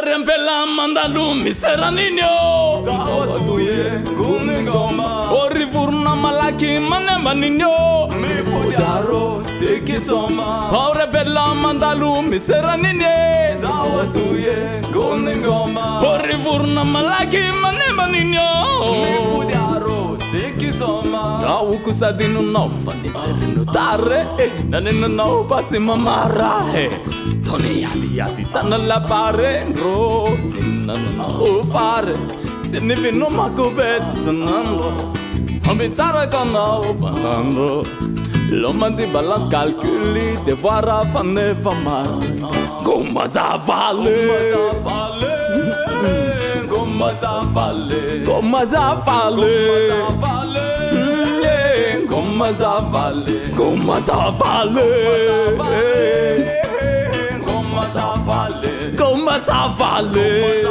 Orempela mandalu misera ninyo Sawa tuye kunigoma Orifurna malaki manema ninyo Mipudaro sikisoma Orempela mandalu misera ninye Sawa tuye kunigoma Orifurna malaki manema ninyo Mipudaro sikisoma Au kusadinu no fanitserinu tare Naninu no pasi mamara Toni yati tanala pare Ro Zinanu no pare Zinivinu makubet Zinando Homitsara kanao panando L'homme di balance calculi Devoira fane famar Gomma zavale Gomma zavale Gomma zavale Gomma zavale Gomma zavale Gomma zavale Gomma zavale Gomma zavale